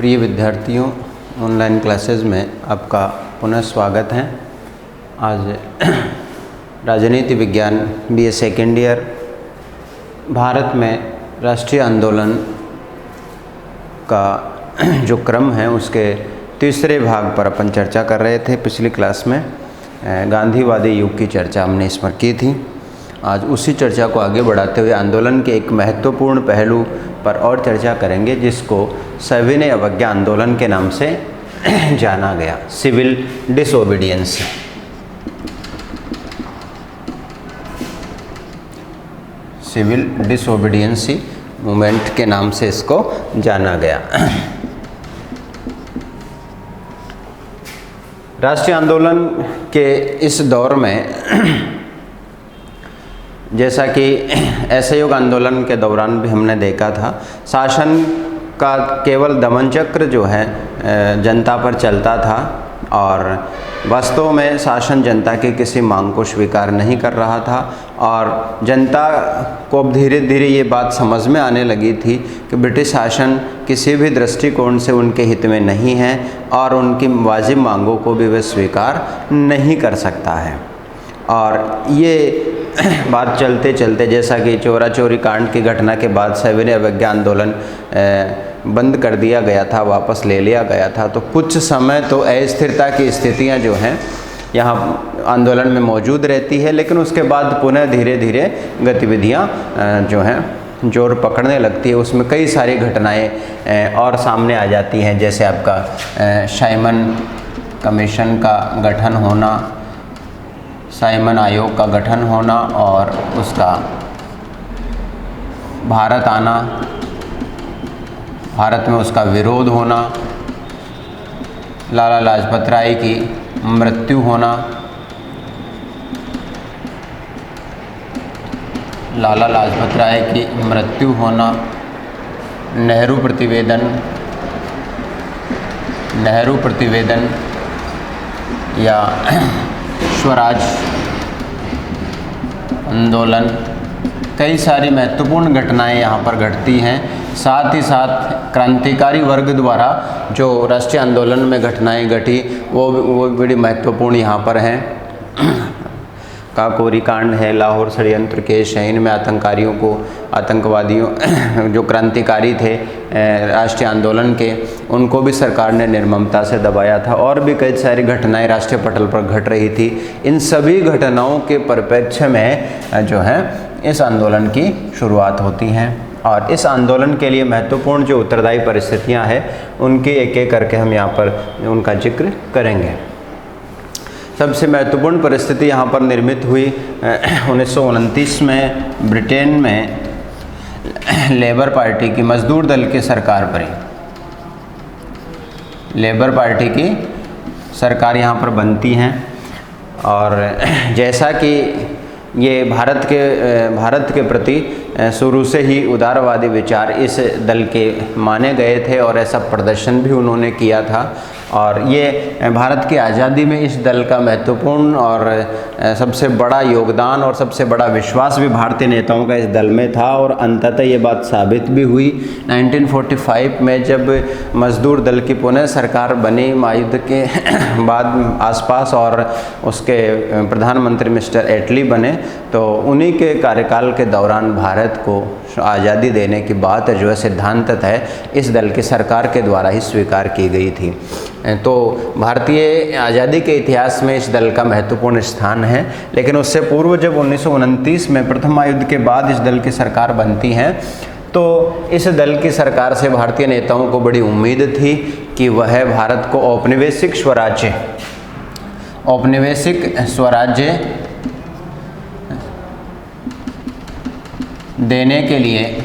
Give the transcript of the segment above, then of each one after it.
प्रिय विद्यार्थियों, online classes में आपका पुनः स्वागत है। आज राजनीति विज्ञान BA सेकेंड ईयर भारत में राष्ट्रीय आंदोलन का जो क्रम है उसके तीसरे भाग पर अपन चर्चा कर रहे थे। पिछली क्लास में गांधीवादी युग की चर्चा हमने इस पर की थी। आज उसी चर्चा को आगे बढ़ाते हुए आंदोलन के एक महत्वपूर्ण पहलू पर और चर्चा करेंगे, जिसको सविनय अवज्ञा आंदोलन के नाम से जाना गया। Civil disobedience. Civil disobedience movement के नाम से इसको जाना गया। राष्ट्रीय आंदोलन के इस दौर में जैसा कि असहयोग आंदोलन के दौरान भी हमने देखा था, शासन का केवल दमन चक्र जो है जनता पर चलता था और वास्तव में शासन जनता की किसी मांग को स्वीकार नहीं कर रहा था। और जनता को धीरे धीरे ये बात समझ में आने लगी थी कि ब्रिटिश शासन किसी भी दृष्टिकोण से उनके हित में नहीं है और उनकी वाजिब मांगों को भी वे स्वीकार नहीं कर सकता है। और ये बात चलते चलते, जैसा कि चोरा चोरी कांड की घटना के बाद सविनय अवज्ञा आंदोलन बंद कर दिया गया था, वापस ले लिया गया था, तो कुछ समय तो अस्थिरता की स्थितियां जो हैं यहाँ आंदोलन में मौजूद रहती है, लेकिन उसके बाद पुनः धीरे धीरे गतिविधियाँ जो हैं जोर पकड़ने लगती है। उसमें कई सारी घटनाएं और सामने आ जाती हैं, जैसे आपका साइमन कमीशन का गठन होना, साइमन आयोग का गठन होना और उसका भारत आना, भारत में उसका विरोध होना, लाला लाजपत राय की मृत्यु होना, लाला लाजपत राय की मृत्यु होना, नेहरू प्रतिवेदन या स्वराज आंदोलन, कई सारी महत्वपूर्ण घटनाएं यहाँ पर घटती हैं। साथ ही साथ क्रांतिकारी वर्ग द्वारा जो राष्ट्रीय आंदोलन में घटनाएं घटी वो बड़ी महत्वपूर्ण यहाँ पर हैं। काकोरी कांड है, लाहौर षड्यंत्र केस है, इनमें आतंकवादियों जो क्रांतिकारी थे राष्ट्रीय आंदोलन के, उनको भी सरकार ने निर्ममता से दबाया था। और भी कई सारी घटनाएं राष्ट्रीय पटल पर घट रही थी। इन सभी घटनाओं के परिप्रेक्ष्य में जो है इस आंदोलन की शुरुआत होती है। और इस आंदोलन के लिए महत्वपूर्ण जो उत्तरदायी परिस्थितियां हैं उनके एक एक करके हम यहाँ पर उनका जिक्र करेंगे। सबसे महत्वपूर्ण परिस्थिति यहाँ पर निर्मित हुई 1929 में ब्रिटेन में लेबर पार्टी की, मजदूर दल की सरकार पर। लेबर पार्टी की सरकार यहाँ पर बनती हैं और जैसा कि ये भारत के प्रति शुरू से ही उदारवादी विचार इस दल के माने गए थे और ऐसा प्रदर्शन भी उन्होंने किया था। और ये भारत की आज़ादी में इस दल का महत्वपूर्ण और सबसे बड़ा योगदान और सबसे बड़ा विश्वास भी भारतीय नेताओं का इस दल में था। और अंततः ये बात साबित भी हुई 1945 में, जब मजदूर दल की पुनः सरकार बनी महायुद्ध के बाद आसपास, और उसके प्रधानमंत्री मिस्टर एटली बने, तो उन्हीं के कार्यकाल के दौरान भारत को आज़ादी देने की बात जो है सिद्धांततः इस दल की सरकार के द्वारा ही स्वीकार की गई थी। तो भारतीय आज़ादी के इतिहास में इस दल का महत्वपूर्ण स्थान है। लेकिन उससे पूर्व जब 1929 में प्रथम महायुद्ध के बाद इस दल की सरकार बनती है, तो इस दल की सरकार से भारतीय नेताओं को बड़ी उम्मीद थी कि वह भारत को औपनिवेशिक स्वराज्य देने के लिए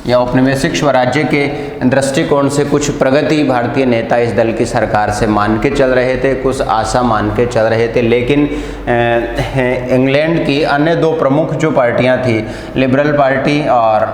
या औपनिवेशिक स्वराज्य के दृष्टिकोण से कुछ प्रगति भारतीय नेता इस दल की सरकार से मान के चल रहे थे, कुछ आशा मान के चल रहे थे। लेकिन इंग्लैंड की अन्य दो प्रमुख जो पार्टियां थी, लिबरल पार्टी और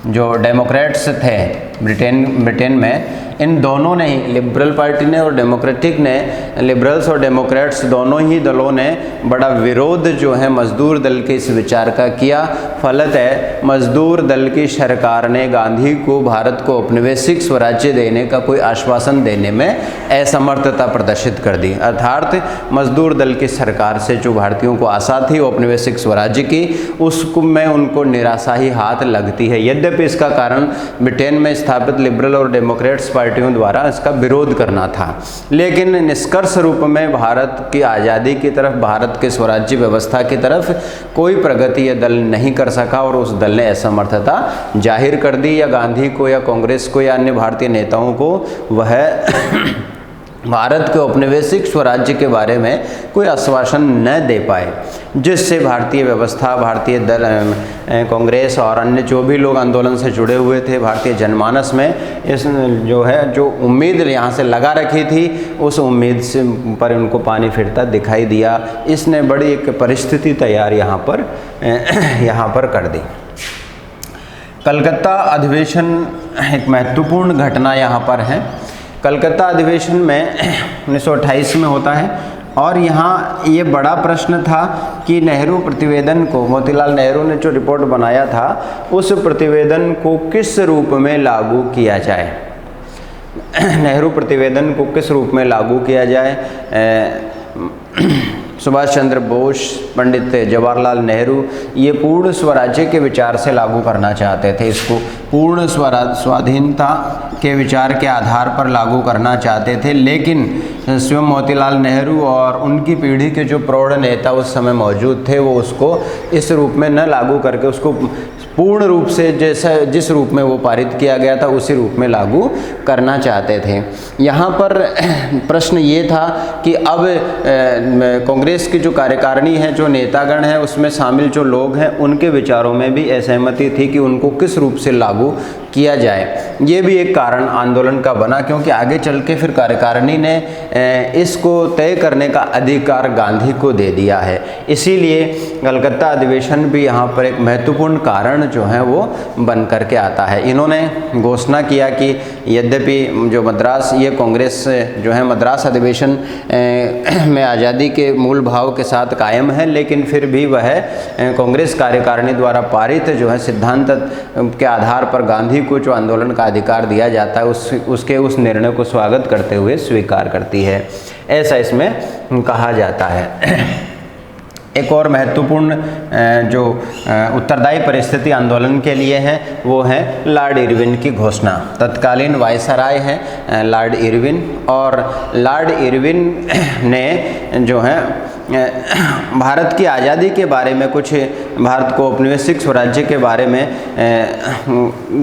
जो डेमोक्रेट्स थे ब्रिटेन में, इन दोनों ने ही, लिबरल पार्टी ने और डेमोक्रेटिक ने, लिबरल्स और डेमोक्रेट्स दोनों ही दलों ने बड़ा विरोध जो है मजदूर दल के इस विचार का किया। फलतः मजदूर दल की सरकार ने गांधी को भारत को औपनिवेशिक स्वराज्य देने का कोई आश्वासन देने में असमर्थता प्रदर्शित कर दी। अर्थात मजदूर दल की सरकार से जो भारतीयों को आशा थी औपनिवेशिक स्वराज्य की, उसको में उनको निराशा ही हाथ लगती है। यद्यपि इसका कारण ब्रिटेन में स्थापित लिबरल और डेमोक्रेट्स पार्टियों द्वारा इसका विरोध करना था, लेकिन निष्कर्ष रूप में भारत की आज़ादी की तरफ, भारत के स्वराज्य व्यवस्था की तरफ कोई प्रगति यह दल नहीं कर सका और उस दल ने असमर्थता जाहिर कर दी, या गांधी को या कांग्रेस को या अन्य भारतीय नेताओं को वह भारत के औपनिवेशिक स्वराज्य के बारे में कोई आश्वासन न दे पाए, जिससे भारतीय व्यवस्था, भारतीय दल, कांग्रेस और अन्य जो भी लोग आंदोलन से जुड़े हुए थे, भारतीय जनमानस में इस जो उम्मीद यहाँ से लगा रखी थी, उस उम्मीद से पर उनको पानी फिरता दिखाई दिया। इसने बड़ी एक परिस्थिति तैयार यहाँ पर कर दी। कलकत्ता अधिवेशन एक महत्वपूर्ण घटना यहाँ पर है। कलकत्ता अधिवेशन में 1928 में होता है और यहाँ ये बड़ा प्रश्न था कि नेहरू प्रतिवेदन को, मोतीलाल नेहरू ने जो रिपोर्ट बनाया था, उस प्रतिवेदन को किस रूप में लागू किया जाए। नेहरू प्रतिवेदन को किस रूप में लागू किया जाए। सुभाष चंद्र बोस, पंडित जवाहरलाल नेहरू ये पूर्ण स्वराज्य के विचार से लागू करना चाहते थे। इसको पूर्ण स्वाधीनता के विचार के आधार पर लागू करना चाहते थे, लेकिन स्वयं मोतीलाल नेहरू और उनकी पीढ़ी के जो प्रौढ़ नेता उस समय मौजूद थे, वो उसको इस रूप में न लागू करके उसको पूर्ण रूप से जैसा जिस रूप में वो पारित किया गया था उसी रूप में लागू करना चाहते थे। यहाँ पर प्रश्न ये था कि अब कांग्रेस की जो कार्यकारिणी है, जो नेतागण हैं, उसमें शामिल जो लोग हैं, उनके विचारों में भी असहमति थी कि उनको किस रूप से लागू किया जाए। ये भी एक कारण आंदोलन का बना, क्योंकि आगे चल के फिर कार्यकारिणी ने इसको तय करने का अधिकार गांधी को दे दिया है। इसीलिए कलकत्ता अधिवेशन भी यहाँ पर एक महत्वपूर्ण कारण जो है वो बन करके आता है। इन्होंने घोषणा किया कि यद्यपि जो मद्रास, ये कांग्रेस जो है मद्रास अधिवेशन में आज़ादी के मूल भाव के साथ कायम है, लेकिन फिर भी वह कांग्रेस कार्यकारिणी द्वारा पारित जो है सिद्धांत के आधार पर गांधी को जो आंदोलन का अधिकार दिया जाता है, उसके उस निर्णय को स्वागत करते हुए स्वीकार करती है, ऐसा इसमें कहा जाता है। एक और महत्वपूर्ण जो उत्तरदायी परिस्थिति आंदोलन के लिए है वो है लॉर्ड इरविन की घोषणा। तत्कालीन वायसराय हैं लॉर्ड इरविन, और लॉर्ड इरविन ने जो है भारत की आज़ादी के बारे में, कुछ भारत को औपनिवेशिक स्वराज्य के बारे में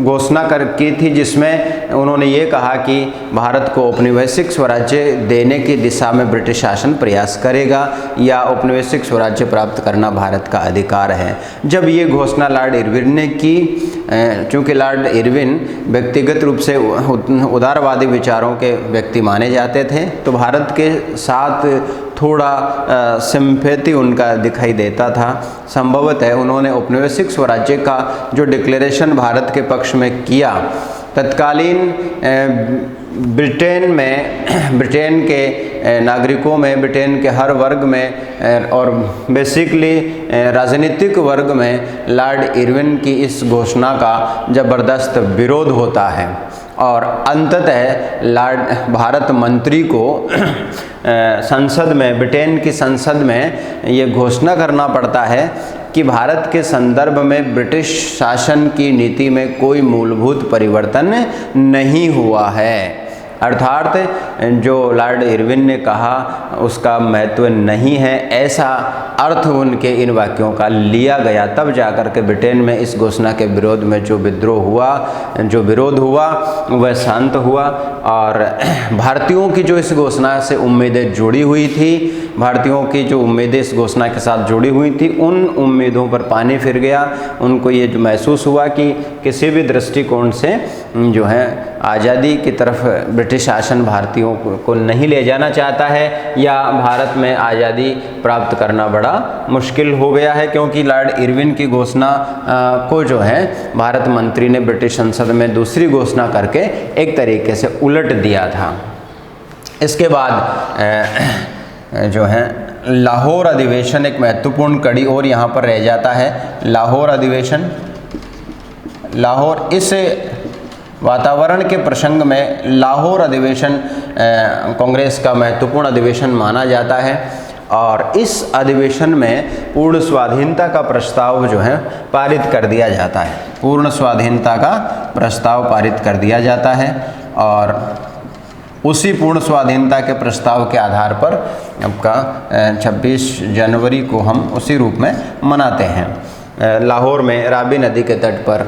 घोषणा की थी, जिसमें उन्होंने ये कहा कि भारत को औपनिवेशिक स्वराज्य देने की दिशा में ब्रिटिश शासन प्रयास करेगा या औपनिवेशिक स्वराज्य प्राप्त करना भारत का अधिकार है। जब ये घोषणा लॉर्ड इरविन ने की, चूँकि लॉर्ड इरविन व्यक्तिगत रूप से उदारवादी विचारों के व्यक्ति माने जाते थे, तो भारत के साथ थोड़ा सिम्पैथी उनका दिखाई देता था। संभवतः उन्होंने औपनिवेशिक स्वराज्य का जो डिक्लेरेशन भारत के पक्ष में किया, तत्कालीन ब्रिटेन के नागरिकों में, ब्रिटेन के हर वर्ग में और बेसिकली राजनीतिक वर्ग में लॉर्ड इरविन की इस घोषणा का ज़बरदस्त विरोध होता है, और अंततः भारत मंत्री को संसद में, ब्रिटेन की संसद में ये घोषणा करना पड़ता है कि भारत के संदर्भ में ब्रिटिश शासन की नीति में कोई मूलभूत परिवर्तन नहीं हुआ है। अर्थात जो लॉर्ड इरविन ने कहा उसका महत्व नहीं है, ऐसा अर्थ उनके इन वाक्यों का लिया गया। तब जाकर के ब्रिटेन में इस घोषणा के विरोध में जो विद्रोह हुआ, जो विरोध हुआ, वह शांत हुआ, और भारतीयों की जो इस घोषणा से उम्मीदें जुड़ी हुई थी, भारतीयों की जो उम्मीदें इस घोषणा के साथ जुड़ी हुई थी, उन उम्मीदों पर पानी फिर गया। उनको ये जो महसूस हुआ कि किसी भी दृष्टिकोण से जो है आज़ादी की तरफ ब्रिटिश शासन भारतीयों को नहीं ले जाना चाहता है या भारत में आज़ादी प्राप्त करना बड़ा मुश्किल हो गया है, क्योंकि लॉर्ड इरविन की घोषणा को जो है भारत मंत्री ने ब्रिटिश संसद में दूसरी घोषणा करके एक तरीके से उलट दिया था। इसके बाद जो है लाहौर अधिवेशन एक महत्वपूर्ण कड़ी और यहाँ पर रह जाता है। लाहौर अधिवेशन, लाहौर, इस वातावरण के प्रसंग में लाहौर अधिवेशन कांग्रेस का महत्वपूर्ण अधिवेशन माना जाता है और इस अधिवेशन में पूर्ण स्वाधीनता का प्रस्ताव जो है पारित कर दिया जाता है। पूर्ण स्वाधीनता का प्रस्ताव पारित कर दिया जाता है और उसी पूर्ण स्वाधीनता के प्रस्ताव के आधार पर आपका 26 जनवरी को हम उसी रूप में मनाते हैं। लाहौर में रावी नदी के तट पर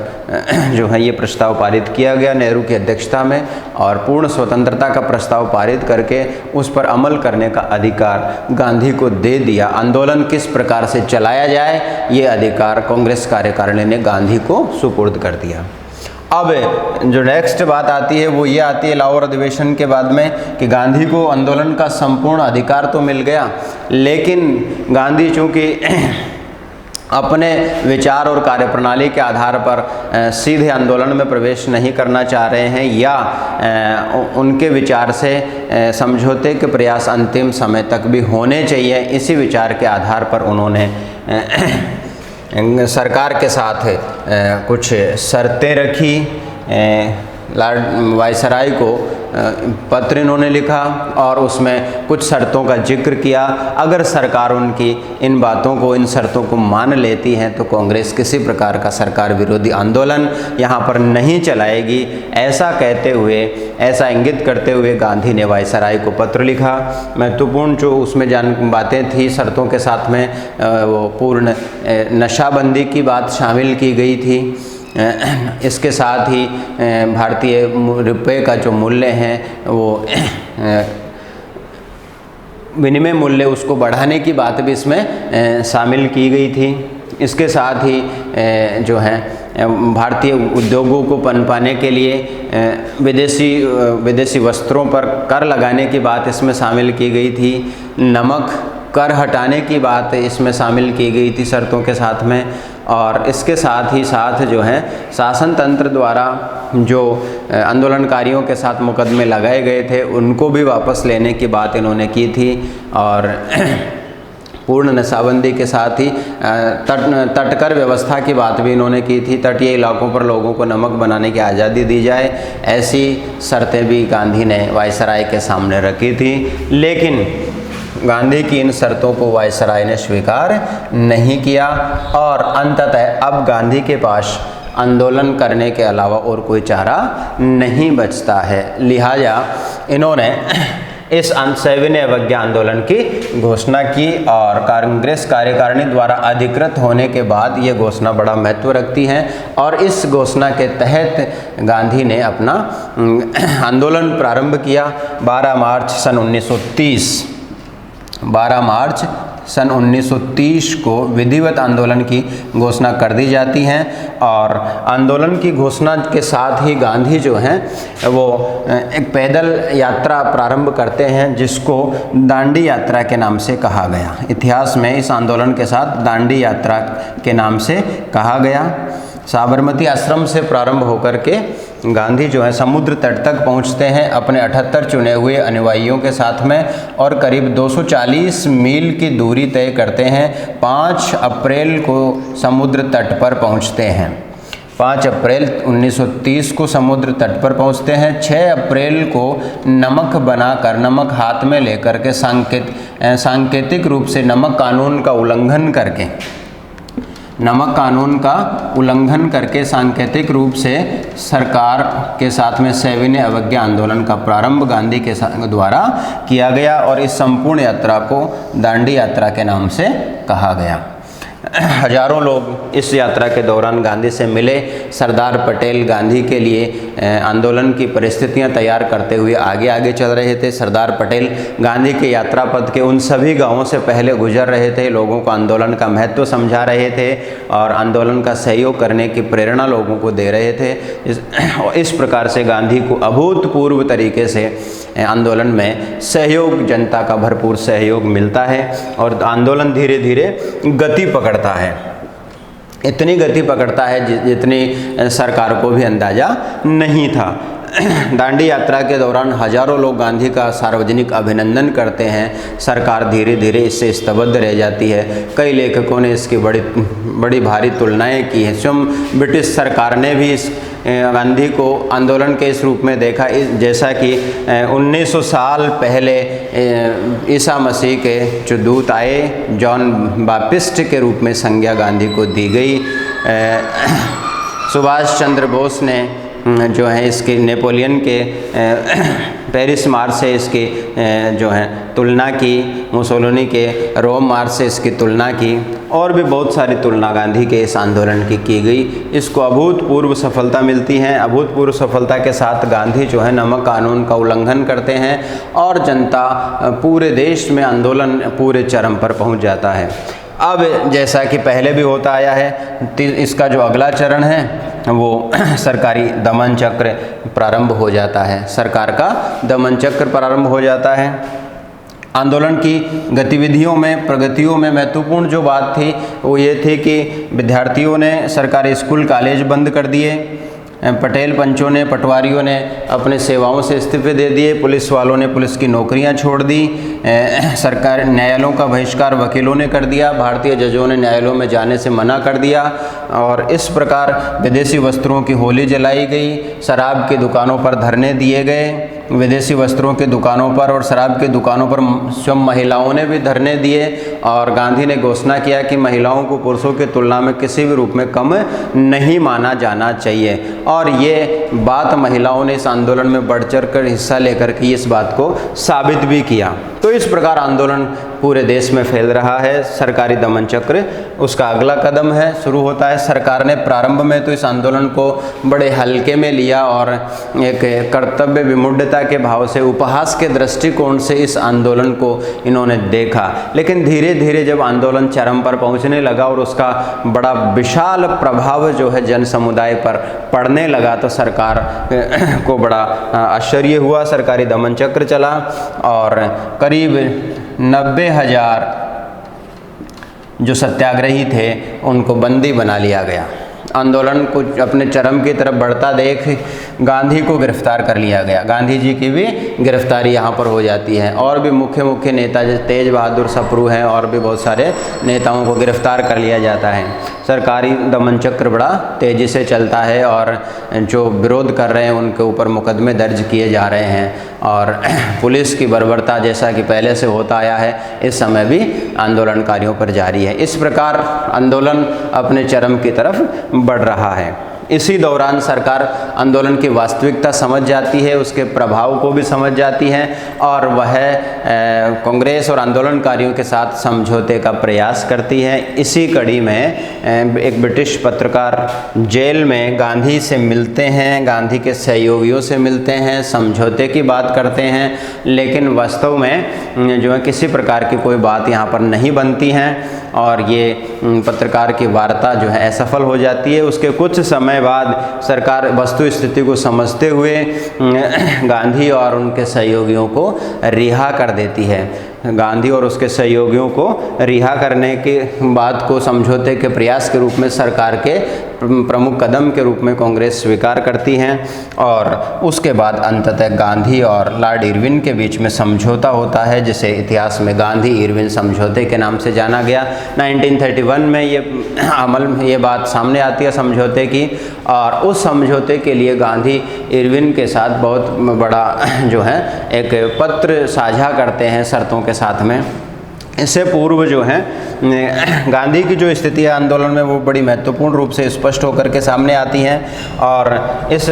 जो है ये प्रस्ताव पारित किया गया नेहरू की अध्यक्षता में, और पूर्ण स्वतंत्रता का प्रस्ताव पारित करके उस पर अमल करने का अधिकार गांधी को दे दिया। आंदोलन किस प्रकार से चलाया जाए ये अधिकार कांग्रेस कार्यकारिणी ने गांधी को सुपुर्द कर दिया। अब जो नेक्स्ट बात आती है वो ये आती है लाहौर अधिवेशन के बाद में कि गांधी को आंदोलन का संपूर्ण अधिकार तो मिल गया, लेकिन गांधी चूँकि अपने विचार और कार्यप्रणाली के आधार पर सीधे आंदोलन में प्रवेश नहीं करना चाह रहे हैं या उनके विचार से समझौते के प्रयास अंतिम समय तक भी होने चाहिए, इसी विचार के आधार पर उन्होंने सरकार के साथ कुछ शर्तें रखी। लॉर्ड वायसराय को पत्र इन्होंने लिखा और उसमें कुछ शर्तों का जिक्र किया। अगर सरकार उनकी इन बातों को, इन शर्तों को मान लेती है तो कांग्रेस किसी प्रकार का सरकार विरोधी आंदोलन यहाँ पर नहीं चलाएगी। ऐसा कहते हुए, ऐसा इंगित करते हुए गांधी ने वायसराय को पत्र लिखा। महत्वपूर्ण जो उसमें बातें थी शर्तों के साथ में वो पूर्ण नशाबंदी की बात शामिल की गई थी। इसके साथ ही भारतीय रुपये का जो मूल्य है वो विनिमय मूल्य उसको बढ़ाने की बात भी इसमें शामिल की गई थी। इसके साथ ही जो है भारतीय उद्योगों को पनपाने के लिए विदेशी वस्त्रों पर कर लगाने की बात इसमें शामिल की गई थी। नमक कर हटाने की बात इसमें शामिल की गई थी शर्तों के साथ में। और इसके साथ ही साथ जो है शासन तंत्र द्वारा जो आंदोलनकारियों के साथ मुकदमे लगाए गए थे उनको भी वापस लेने की बात इन्होंने की थी। और पूर्ण नशाबंदी के साथ ही तटकर व्यवस्था की बात भी इन्होंने की थी। तटीय इलाकों पर लोगों को नमक बनाने की आज़ादी दी जाए, ऐसी शर्तें भी गांधी ने वायसराय के सामने रखी थी। लेकिन गांधी की इन शर्तों को वायसराय ने स्वीकार नहीं किया और अंततः अब गांधी के पास आंदोलन करने के अलावा और कोई चारा नहीं बचता है। लिहाजा इन्होंने इस सविनय अवज्ञा आंदोलन की घोषणा की और कांग्रेस कार्यकारिणी द्वारा अधिकृत होने के बाद ये घोषणा बड़ा महत्व रखती है। और इस घोषणा के तहत गांधी ने अपना आंदोलन प्रारंभ किया। 12 मार्च सन 1930 को विधिवत आंदोलन की घोषणा कर दी जाती है। और आंदोलन की घोषणा के साथ ही गांधी जो हैं वो एक पैदल यात्रा प्रारंभ करते हैं जिसको दांडी यात्रा के नाम से कहा गया। इतिहास में इस आंदोलन के साथ दांडी यात्रा के नाम से कहा गया। साबरमती आश्रम से प्रारंभ होकर के गांधी जो है समुद्र तट तक पहुंचते हैं अपने 78 चुने हुए अनुयायियों के साथ में और करीब 240 मील की दूरी तय करते हैं। 5 अप्रैल को समुद्र तट पर पहुंचते हैं। 5 अप्रैल 1930 को समुद्र तट पर पहुंचते हैं। 6 अप्रैल को नमक बनाकर, नमक हाथ में लेकर के सांकेतिक रूप से नमक कानून का उल्लंघन करके सांकेतिक रूप से सरकार के साथ में सविनय अवज्ञा आंदोलन का प्रारंभ गांधी के द्वारा किया गया और इस संपूर्ण यात्रा को दांडी यात्रा के नाम से कहा गया। हजारों लोग इस यात्रा के दौरान गांधी से मिले। सरदार पटेल गांधी के लिए आंदोलन की परिस्थितियां तैयार करते हुए आगे आगे चल रहे थे। सरदार पटेल गांधी के यात्रा पथ के उन सभी गांवों से पहले गुजर रहे थे, लोगों को आंदोलन का महत्व समझा रहे थे और आंदोलन का सहयोग करने की प्रेरणा लोगों को दे रहे थे। इस प्रकार से गांधी को अभूतपूर्व तरीके से आंदोलन में सहयोग, जनता का भरपूर सहयोग मिलता है और आंदोलन धीरे धीरे गति पकड़ता है। इतनी गति पकड़ता है जितनी सरकार को भी अंदाज़ा नहीं था। दांडी यात्रा के दौरान हजारों लोग गांधी का सार्वजनिक अभिनंदन करते हैं। सरकार धीरे धीरे इससे स्तब्ध रह जाती है। कई लेखकों ने इसकी बड़ी भारी तुलनाएं की हैं। स्वयं ब्रिटिश सरकार ने भी इस गांधी को आंदोलन के इस रूप में देखा, जैसा कि 1900 साल पहले ईसा मसीह के जो दूत आए, जॉन बापिस्ट के रूप में संज्ञा गांधी को दी गई। सुभाष चंद्र बोस ने जो है इसकी नेपोलियन के पेरिस मार्च से इसकी जो है तुलना की, मुसोलिनी के रोम मार्च से इसकी तुलना की और भी बहुत सारी तुलना गांधी के इस आंदोलन की गई। इसको अभूतपूर्व सफलता मिलती है। अभूतपूर्व सफलता के साथ गांधी जो है नमक कानून का उल्लंघन करते हैं और जनता, पूरे देश में आंदोलन पूरे चरम पर पहुंच जाता है। अब जैसा कि पहले भी होता आया है, इसका जो अगला चरण है वो सरकारी दमन चक्र प्रारंभ हो जाता है। सरकार का दमन चक्र प्रारंभ हो जाता है। आंदोलन की गतिविधियों में, प्रगतियों में महत्वपूर्ण जो बात थी वो ये थी कि विद्यार्थियों ने सरकारी स्कूल कॉलेज बंद कर दिए, पटेल पंचों ने, पटवारियों ने अपने सेवाओं से इस्तीफे दे दिए, पुलिस वालों ने पुलिस की नौकरियां छोड़ दी, सरकार न्यायालयों का बहिष्कार वकीलों ने कर दिया, भारतीय जजों ने न्यायालयों में जाने से मना कर दिया और इस प्रकार विदेशी वस्त्रों की होली जलाई गई, शराब की दुकानों पर धरने दिए गए। विदेशी वस्त्रों की दुकानों पर और शराब की दुकानों पर स्वयं महिलाओं ने भी धरने दिए और गांधी ने घोषणा किया कि महिलाओं को पुरुषों की तुलना में किसी भी रूप में कम नहीं माना जाना चाहिए। और ये बात महिलाओं ने इस आंदोलन में बढ़ चढ़ कर हिस्सा लेकर के इस बात को साबित भी किया। तो इस प्रकार आंदोलन पूरे देश में फैल रहा है। सरकारी दमन चक्र उसका अगला कदम है, शुरू होता है। सरकार ने प्रारंभ में तो इस आंदोलन को बड़े हल्के में लिया और एक कर्तव्य विमूढ़ता के भाव से, उपहास के दृष्टिकोण से इस आंदोलन को इन्होंने देखा। लेकिन धीरे धीरे जब आंदोलन चरम पर पहुंचने लगा और उसका बड़ा विशाल प्रभाव जो है जन समुदाय पर पड़ने लगा तो सरकार को बड़ा आश्चर्य हुआ। सरकारी दमन चक्र चला और करीब 90,000 जो सत्याग्रही थे उनको बंदी बना लिया गया। आंदोलन को अपने चरम की तरफ बढ़ता देख गांधी को गिरफ्तार कर लिया गया। गांधी जी की भी गिरफ्तारी यहाँ पर हो जाती है और भी मुख्य नेता जैसे तेज बहादुर सप्रू हैं और भी बहुत सारे नेताओं को गिरफ्तार कर लिया जाता है। सरकारी दमन चक्र बड़ा तेज़ी से चलता है और जो विरोध कर रहे हैं उनके ऊपर मुकदमे दर्ज किए जा रहे हैं और पुलिस की बर्बरता जैसा कि पहले से होता आया है इस समय भी आंदोलनकारियों पर जारी है। इस प्रकार आंदोलन अपने चरम की तरफ बढ़ रहा है। इसी दौरान सरकार आंदोलन की वास्तविकता समझ जाती है, उसके प्रभाव को भी समझ जाती है और वह कांग्रेस और आंदोलनकारियों के साथ समझौते का प्रयास करती है। इसी कड़ी में एक ब्रिटिश पत्रकार जेल में गांधी से मिलते हैं, गांधी के सहयोगियों से मिलते हैं, समझौते की बात करते हैं, लेकिन वास्तव में जो है किसी प्रकार की कोई बात यहाँ पर नहीं बनती है और ये पत्रकार की वार्ता जो है असफल हो जाती है। उसके कुछ समय बाद सरकार वस्तु स्थिति को समझते हुए गांधी और उनके सहयोगियों को रिहा कर देती है। गांधी और उसके सहयोगियों को रिहा करने के बात को समझौते के प्रयास के रूप में सरकार के प्रमुख कदम के रूप में कांग्रेस स्वीकार करती हैं और उसके बाद अंततः गांधी और लॉर्ड इरविन के बीच में समझौता होता है, जिसे इतिहास में गांधी इरविन समझौते के नाम से जाना गया। 1931 में ये बात सामने आती है समझौते की और उस समझौते के लिए गांधी इरविन के साथ बहुत बड़ा जो है एक पत्र साझा करते हैं शर्तों के साथ में। इससे पूर्व जो है गांधी की जो स्थिति है आंदोलन में वो बड़ी महत्वपूर्ण रूप से स्पष्ट होकर के सामने आती हैं और इस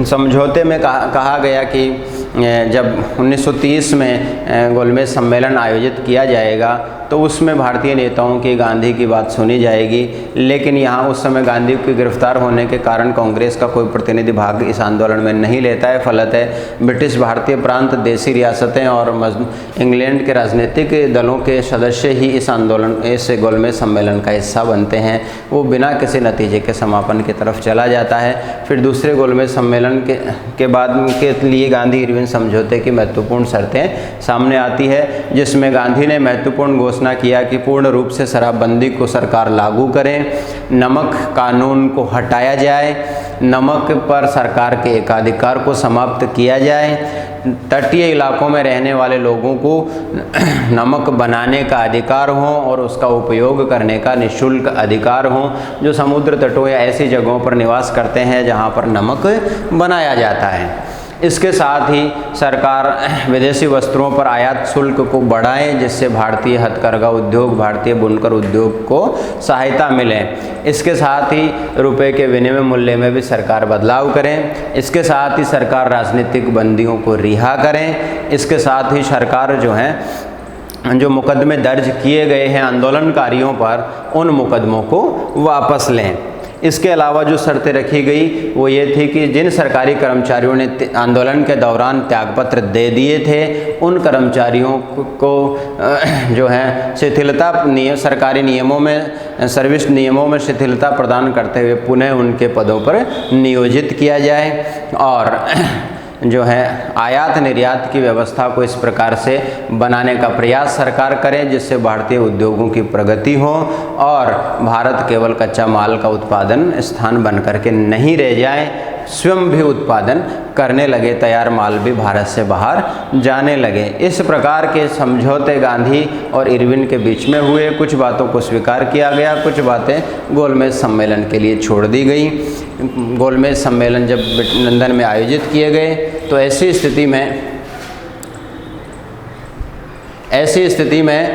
समझौते में कहा गया कि जब 1930 में गोलमेज सम्मेलन आयोजित किया जाएगा तो उसमें भारतीय नेताओं की गांधी की बात सुनी जाएगी, लेकिन यहाँ उस समय गांधी के गिरफ्तार होने के कारण कांग्रेस का कोई प्रतिनिधि भाग इस आंदोलन में नहीं लेता है। फलतः ब्रिटिश भारतीय प्रांत, देसी रियासतें और इंग्लैंड के राजनीतिक दलों के सदस्य ही इस गोलमेज सम्मेलन का हिस्सा बनते हैं। वो बिना किसी नतीजे के समापन की तरफ चला जाता है। फिर दूसरे गोलमेज सम्मेलन के बाद के लिए गांधी इरविन समझौते की महत्वपूर्ण शर्तें सामने आती है, जिसमें गांधी ने महत्वपूर्ण घोषणा किया कि पूर्ण रूप से शराबबंदी को सरकार लागू करें, नमक कानून को हटाया जाए, नमक पर सरकार के एकाधिकार को समाप्त किया जाए, तटीय इलाकों में रहने वाले लोगों को नमक बनाने का अधिकार हो और उसका उपयोग करने का निःशुल्क अधिकार हो, जो समुद्र तटों या ऐसी जगहों पर निवास करते हैं जहां पर नमक बनाया जाता है। इसके साथ ही सरकार विदेशी वस्त्रों पर आयात शुल्क को बढ़ाए, जिससे भारतीय हथकरघा उद्योग, भारतीय बुनकर उद्योग को सहायता मिले। इसके साथ ही रुपए के विनिमय मूल्य में भी सरकार बदलाव करें। इसके साथ ही सरकार राजनीतिक बंदियों को रिहा करें। इसके साथ ही सरकार जो मुकदमे दर्ज किए गए हैं आंदोलनकारियों पर, उन मुकदमों को वापस लें। इसके अलावा जो शर्तें रखी गई वो ये थी कि जिन सरकारी कर्मचारियों ने आंदोलन के दौरान त्यागपत्र दे दिए थे, उन कर्मचारियों को जो है शिथिलता सरकारी नियमों में, सर्विस नियमों में शिथिलता प्रदान करते हुए पुनः उनके पदों पर नियोजित किया जाए। और जो है आयात निर्यात की व्यवस्था को इस प्रकार से बनाने का प्रयास सरकार करे जिससे भारतीय उद्योगों की प्रगति हो और भारत केवल कच्चा माल का उत्पादन स्थान बन करके नहीं रह जाए, स्वयं भी उत्पादन करने लगे, तैयार माल भी भारत से बाहर जाने लगे। इस प्रकार के समझौते गांधी और इरविन के बीच में हुए। कुछ बातों को स्वीकार किया गया, कुछ बातें गोलमेज सम्मेलन के लिए छोड़ दी गई। गोलमेज सम्मेलन जब लंदन में आयोजित किए गए तो ऐसी स्थिति में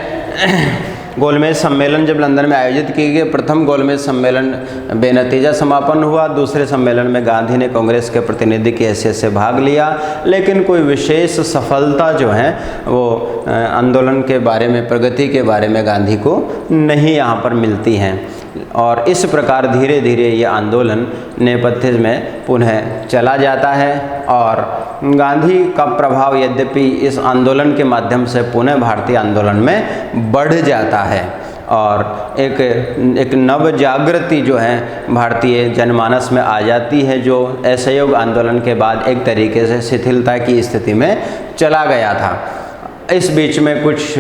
गोलमेज सम्मेलन जब लंदन में आयोजित किए गए, प्रथम गोलमेज सम्मेलन बेनतीजा समापन हुआ। दूसरे सम्मेलन में गांधी ने कांग्रेस के प्रतिनिधि की हैसियत से भाग लिया, लेकिन कोई विशेष सफलता जो है वो आंदोलन के बारे में, प्रगति के बारे में गांधी को नहीं यहाँ पर मिलती हैं। और इस प्रकार धीरे धीरे ये आंदोलन नेपथ्य में पुनः चला जाता है और गांधी का प्रभाव यद्यपि इस आंदोलन के माध्यम से पुनः भारतीय आंदोलन में बढ़ जाता है और एक नव जागृति जो है भारतीय जनमानस में आ जाती है, जो असहयोग आंदोलन के बाद एक तरीके से शिथिलता की स्थिति में चला गया था। इस बीच में कुछ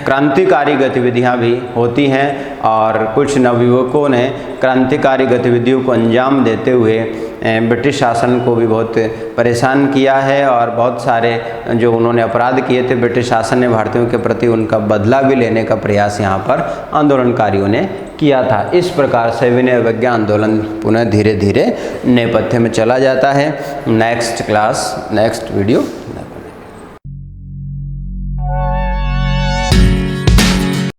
क्रांतिकारी गतिविधियां भी होती हैं और कुछ नवयुवकों ने क्रांतिकारी गतिविधियों को अंजाम देते हुए ब्रिटिश शासन को भी बहुत परेशान किया है और बहुत सारे जो उन्होंने अपराध किए थे ब्रिटिश शासन ने भारतीयों के प्रति, उनका बदला भी लेने का प्रयास यहाँ पर आंदोलनकारियों ने किया था। इस प्रकार से विनय अवज्ञा आंदोलन पुनः धीरे धीरे नेपथ्य में चला जाता है। Next video.